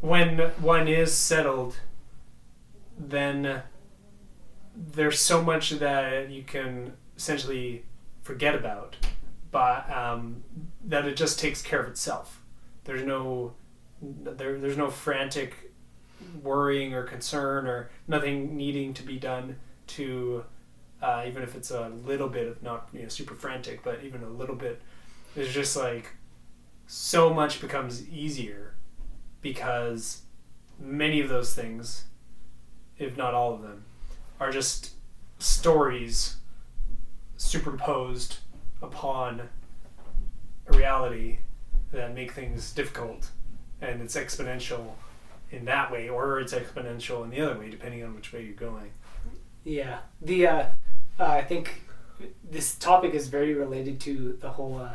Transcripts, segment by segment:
when one is settled, then there's so much that you can essentially forget about, but that it just takes care of itself. There's no frantic worrying or concern or nothing needing to be done to even if it's a little bit of not super frantic, but even a little bit. It's just like so much becomes easier because many of those things, if not all of them, are just stories superimposed upon a reality that make things difficult, and it's exponential in that way, or it's exponential in the other way, depending on which way you're going. Yeah. I think this topic is very related to the whole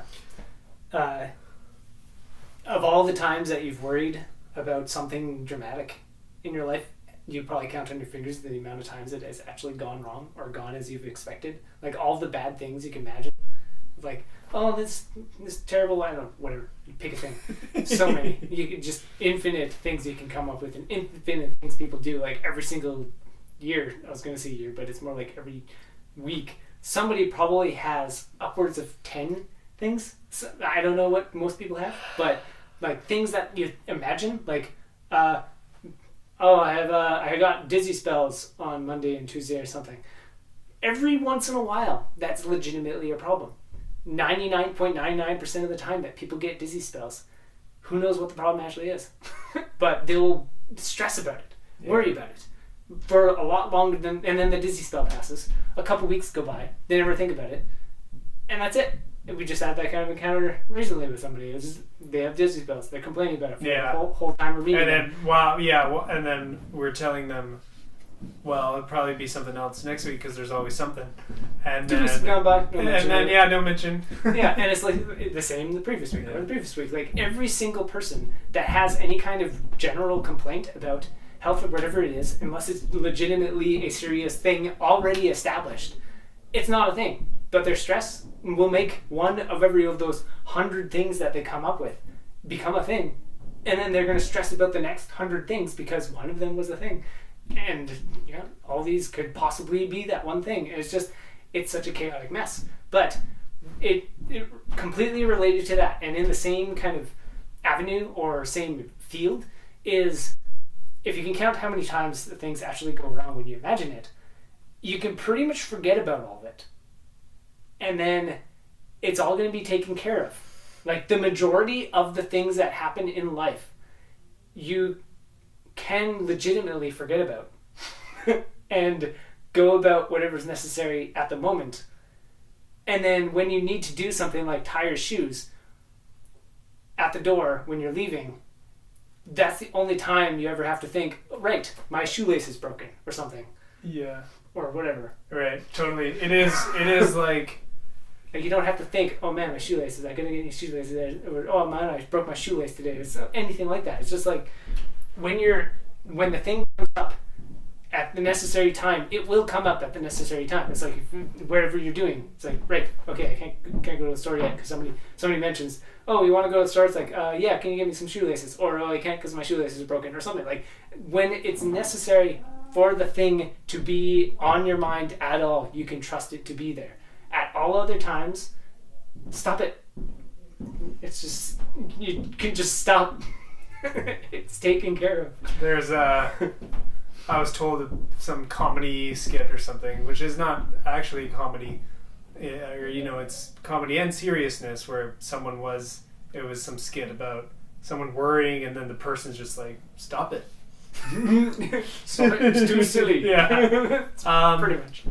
of all the times that you've worried about something dramatic in your life, you probably count on your fingers the amount of times it has actually gone wrong or gone as you've expected. Like all the bad things you can imagine. Like, oh, this terrible, I don't know, whatever. You pick a thing. So many. You can just infinite things you can come up with and infinite things people do. Like every single year, I was going to say year, but it's more like every week. Somebody probably has upwards of 10 things. So, I don't know what most people have, but like things that you imagine, like, I got dizzy spells on Monday and Tuesday or something. Every once in a while, that's legitimately a problem. 99.99% of the time that people get dizzy spells, who knows what the problem actually is? But they'll stress about it, worry about it for a lot longer than, and then the dizzy spell passes. A couple weeks go by, they never think about it, and that's it. And we just had that kind of encounter recently with somebody. They have dizzy spells. They're complaining about it for the whole time we're meeting. And then, and then we're telling them, well, it'll probably be something else next week because there's always something. And 2 weeks have gone by. No mention. Yeah, and it's like the same the previous week or the previous week. Like every single person that has any kind of general complaint about health or whatever it is, unless it's legitimately a serious thing already established, it's not a thing. But their stress will make one of every of those 100 things that they come up with become a thing. And then they're going to stress about the next 100 things because one of them was a thing. And all these could possibly be that one thing. And it's such a chaotic mess. But it completely related to that, and in the same kind of avenue or same field, is if you can count how many times the things actually go wrong when you imagine it, you can pretty much forget about all of it. And then it's all going to be taken care of. Like the majority of the things that happen in life, you can legitimately forget about and go about whatever's necessary at the moment. And then when you need to do something like tie your shoes at the door when you're leaving, that's the only time you ever have to think, right, my shoelace is broken or something. Yeah. Or whatever. Right, totally. It is like... Like you don't have to think, oh man, my shoelaces, I gotta get any shoelaces, or oh man, I broke my shoelace today. It's anything like that. It's just like when the thing comes up at the necessary time, it will come up at the necessary time. It's like wherever you're doing, it's like, right, okay, I can't go to the store yet because somebody mentions, oh, you want to go to the store? It's like, yeah, can you get me some shoelaces? Or oh, I can't because my shoelaces are broken, or something. Like when it's necessary for the thing to be on your mind at all, you can trust it to be there. At all other times, stop it. It's just, you can just stop. It's taken care of. There's I was told some comedy skit or something, which is not actually comedy, or it's comedy and seriousness, where it was some skit about someone worrying, and then the person's just like, stop it. Stop it, it's too silly. Yeah. Pretty much.